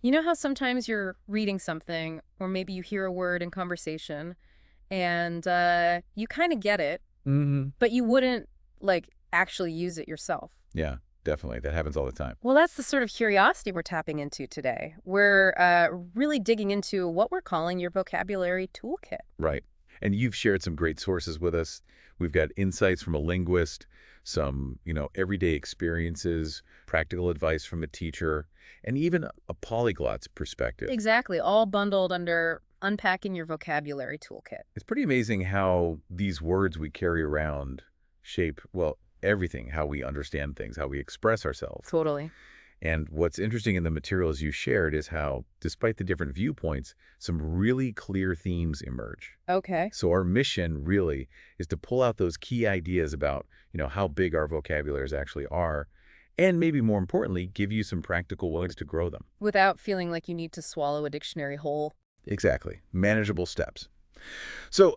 You know how sometimes you're reading something, or maybe you hear a word in conversation, and you kind of get it, Mm-hmm. but you wouldn't, like, actually use it yourself. Yeah, definitely. That happens all the time. Well, that's the sort of curiosity we're tapping into today. We're really digging into what we're calling your vocabulary toolkit. Right. And you've shared some great sources with us. We've got insights from a linguist, some, everyday experiences, practical advice from a teacher, and even a polyglot's perspective. Exactly, all bundled under Unpacking Your Vocabulary Toolkit. It's pretty amazing how these words we carry around shape, well, everything, how we understand things, how we express ourselves. Totally. And what's interesting in the materials you shared is how, despite the different viewpoints, some really clear themes emerge. Okay. So our mission really is to pull out those key ideas about, how big our vocabularies actually are, and maybe more importantly, give you some practical ways to grow them. Without feeling like you need to swallow a dictionary whole. Exactly. Manageable steps. So,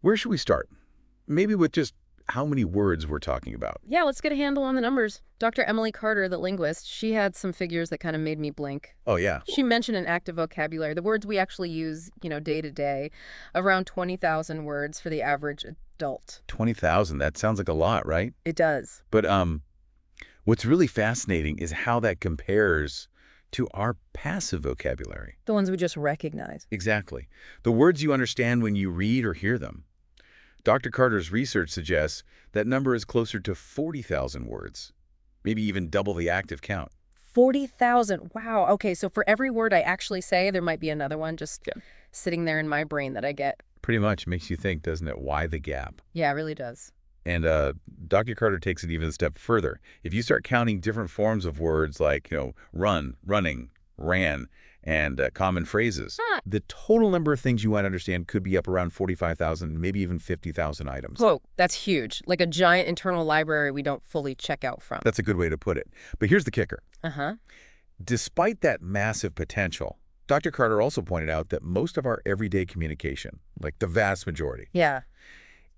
where should we start? Maybe with just how many words we're talking about. Yeah, let's get a handle on the numbers. Dr. Emily Carter, the linguist, she had some figures that kind of made me blink. Oh, yeah. She mentioned an active vocabulary, the words we actually use, day to day, around 20,000 words for the average adult. 20,000. That sounds like a lot, right? It does. But what's really fascinating is how that compares to our passive vocabulary. The ones we just recognize. Exactly. The words you understand when you read or hear them. Dr. Carter's research suggests that number is closer to 40,000 words, maybe even double the active count. 40,000. Wow. Okay, so for every word I actually say, there might be another one just sitting there in my brain that I get. Pretty much makes you think, doesn't it? Why the gap? Yeah, it really does. And Dr. Carter takes it even a step further. If you start counting different forms of words like, run, running, ran, and common phrases, the total number of things you might understand could be up around 45,000, maybe even 50,000 items. Whoa, that's huge. Like a giant internal library we don't fully check out from. That's a good way to put it. But here's the kicker. Uh-huh. Despite that massive potential, Dr. Carter also pointed out that most of our everyday communication, like the vast majority, Yeah.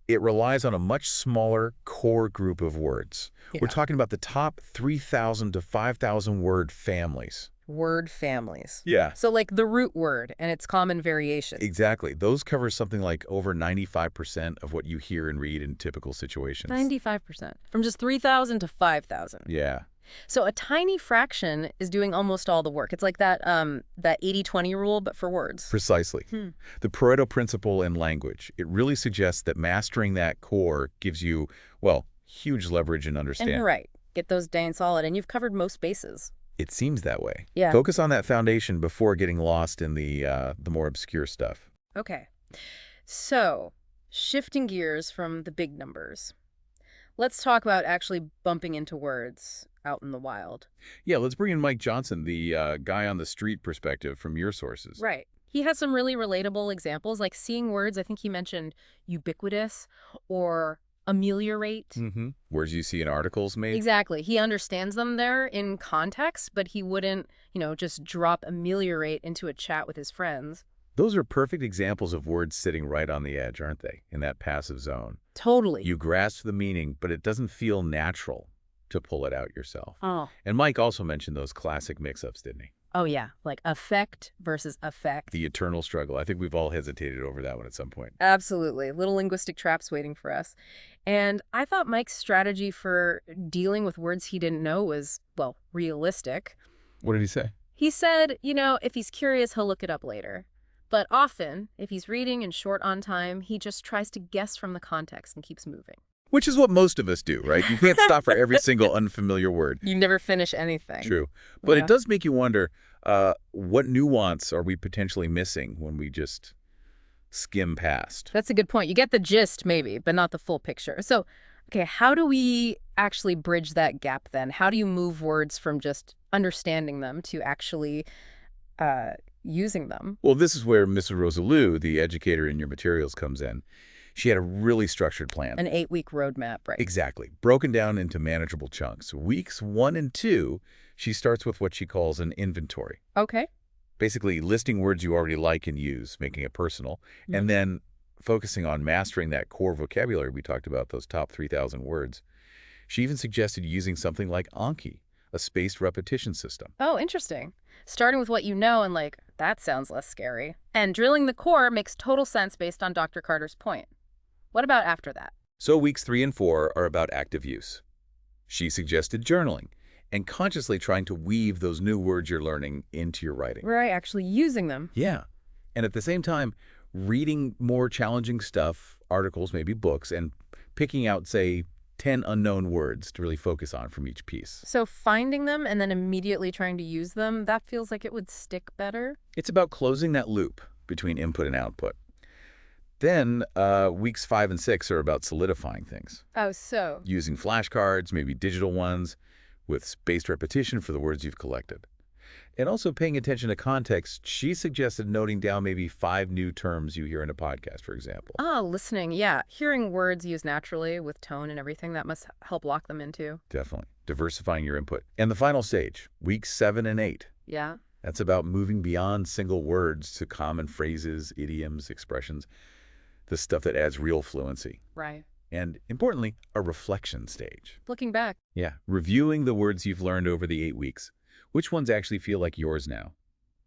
it relies on a much smaller core group of words. Yeah. We're talking about the top 3,000 to 5,000 word families. Word families. Yeah. So like the root word and its common variations. Exactly. Those cover something like over 95% of what you hear and read in typical situations. 95%. From just 3,000 to 5,000. Yeah. So a tiny fraction is doing almost all the work. It's like that 80-20 rule, but for words. Precisely. The Pareto principle in language, it really suggests that mastering that core gives you, well, huge leverage in understanding. And you're right. Get those down solid, and you've covered most bases. It seems that way. Yeah. Focus on that foundation before getting lost in the more obscure stuff. Okay. So, shifting gears from the big numbers. Let's talk about actually bumping into words out in the wild. Yeah, let's bring in Mike Johnson, the guy on the street perspective from your sources. Right. He has some really relatable examples, like seeing words. I think he mentioned ubiquitous or ameliorate. Mm-hmm. Words you see in articles made. Exactly. He understands them there in context, but he wouldn't, just drop ameliorate into a chat with his friends. Those are perfect examples of words sitting right on the edge, aren't they? In that passive zone. Totally. You grasp the meaning, but it doesn't feel natural to pull it out yourself. Oh. And Mike also mentioned those classic mix-ups, didn't he? Oh, yeah. Like affect versus affect. The eternal struggle. I think we've all hesitated over that one at some point. Absolutely. Little linguistic traps waiting for us. And I thought Mike's strategy for dealing with words he didn't know was, well, realistic. What did he say? He said, if he's curious, he'll look it up later. But often, if he's reading and short on time, he just tries to guess from the context and keeps moving. Which is what most of us do, right? You can't stop for every single unfamiliar word. You never finish anything. True. But Yeah. it does make you wonder, what nuance are we potentially missing when we just skim past? That's a good point. You get the gist, maybe, but not the full picture. So, okay, how do we actually bridge that gap then? How do you move words from just understanding them to actually using them? Well, this is where Mrs. Rosalou, the educator in your materials, comes in. She had a really structured plan. An 8-week roadmap, right? Exactly. Broken down into manageable chunks. Weeks 1 and 2, she starts with what she calls an inventory. Okay. Basically listing words you already like and use, making it personal, and then focusing on mastering that core vocabulary we talked about, those top 3,000 words. She even suggested using something like Anki, a spaced repetition system. Oh, interesting. Starting with what you know and like, that sounds less scary. And drilling the core makes total sense based on Dr. Carter's point. What about after that? So weeks 3 and 4 are about active use. She suggested journaling and consciously trying to weave those new words you're learning into your writing. Right, actually using them. Yeah. And at the same time, reading more challenging stuff, articles, maybe books, and picking out, say, 10 unknown words to really focus on from each piece. So finding them and then immediately trying to use them, that feels like it would stick better. It's about closing that loop between input and output. Then weeks 5 and 6 are about solidifying things. Oh, so. Using flashcards, maybe digital ones, with spaced repetition for the words you've collected. And also paying attention to context, she suggested noting down maybe 5 new terms you hear in a podcast, for example. Ah, listening, yeah. Hearing words used naturally with tone and everything, that must help lock them in too. Definitely. Diversifying your input. And the final stage, weeks 7 and 8. Yeah. That's about moving beyond single words to common phrases, idioms, expressions, the stuff that adds real fluency. Right. And importantly, a reflection stage. Looking back. Yeah, reviewing the words you've learned over the 8 weeks. Which ones actually feel like yours now?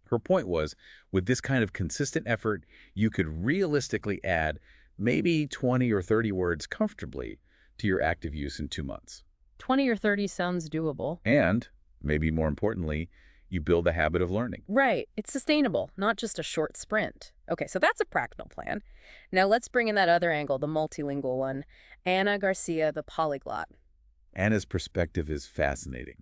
Her point was, with this kind of consistent effort, you could realistically add maybe 20 or 30 words comfortably to your active use in 2 months. 20 or 30 sounds doable. And, maybe more importantly, you build a habit of learning. Right. It's sustainable, not just a short sprint. Okay, so that's a practical plan. Now let's bring in that other angle, the multilingual one. Ana Garcia, the polyglot. Anna's perspective is fascinating.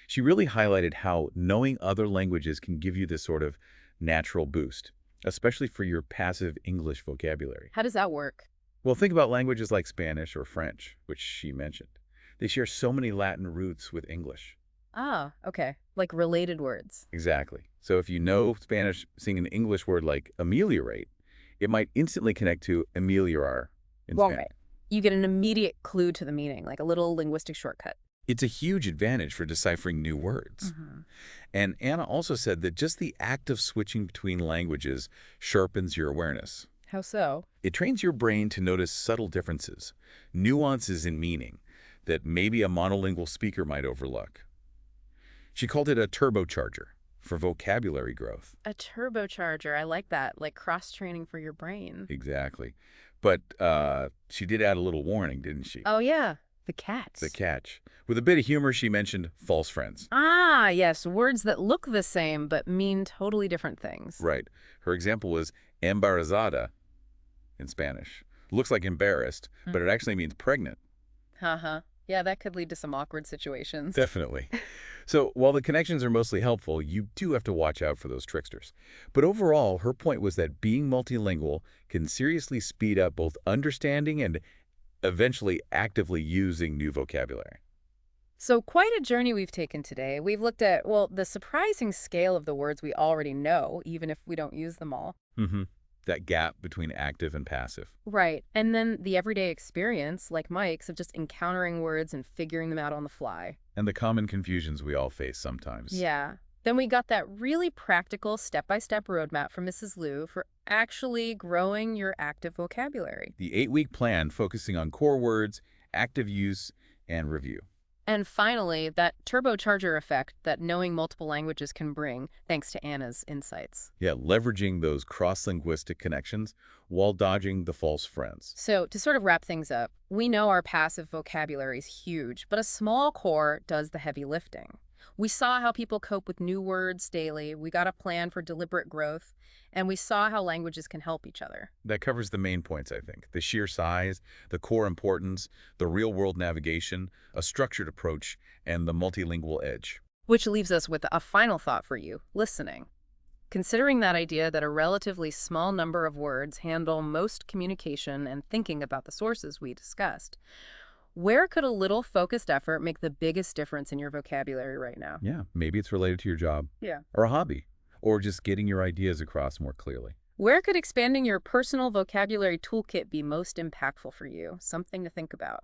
She really highlighted how knowing other languages can give you this sort of natural boost, especially for your passive English vocabulary. How does that work? Well, think about languages like Spanish or French, which she mentioned. They share so many Latin roots with English. Ah, okay. Like related words. Exactly. So if you know Spanish, seeing an English word like ameliorate, it might instantly connect to ameliorar in Spanish. Right. You get an immediate clue to the meaning, like a little linguistic shortcut. It's a huge advantage for deciphering new words. And Anna also said that just the act of switching between languages sharpens your awareness. How so? It trains your brain to notice subtle differences, nuances in meaning that maybe a monolingual speaker might overlook. She called it a turbocharger for vocabulary growth. A turbocharger. I like that. Like cross-training for your brain. Exactly. But she did add a little warning, didn't she? Oh, yeah. The catch. The catch. With a bit of humor, she mentioned false friends. Ah, yes. Words that look the same but mean totally different things. Right. Her example was embarazada in Spanish. Looks like embarrassed, but it actually means pregnant. Uh-huh. Yeah, that could lead to some awkward situations. Definitely. So while the connections are mostly helpful, you do have to watch out for those tricksters. But overall, her point was that being multilingual can seriously speed up both understanding and eventually actively using new vocabulary. So quite a journey we've taken today. We've looked at, well, the surprising scale of the words we already know, even if we don't use them all. That gap between active and passive. Right. And then the everyday experience, like Mike's, of just encountering words and figuring them out on the fly. And the common confusions we all face sometimes. Yeah. Then we got that really practical step-by-step roadmap from Mrs. Liu for actually growing your active vocabulary. The 8-week plan focusing on core words, active use, and review. And finally, that turbocharger effect that knowing multiple languages can bring, thanks to Anna's insights. Yeah, leveraging those cross-linguistic connections while dodging the false friends. So to sort of wrap things up, we know our passive vocabulary is huge, but a small core does the heavy lifting. We saw how people cope with new words daily. We got a plan for deliberate growth, and we saw how languages can help each other. That covers the main points, I think. The sheer size, the core importance, the real-world navigation, a structured approach, and the multilingual edge. Which leaves us with a final thought for you, listening. Considering that idea that a relatively small number of words handle most communication and thinking about the sources we discussed, where could a little focused effort make the biggest difference in your vocabulary right now? Yeah, maybe it's related to your job. Yeah. Or a hobby. Or just getting your ideas across more clearly. Where could expanding your personal vocabulary toolkit be most impactful for you? Something to think about.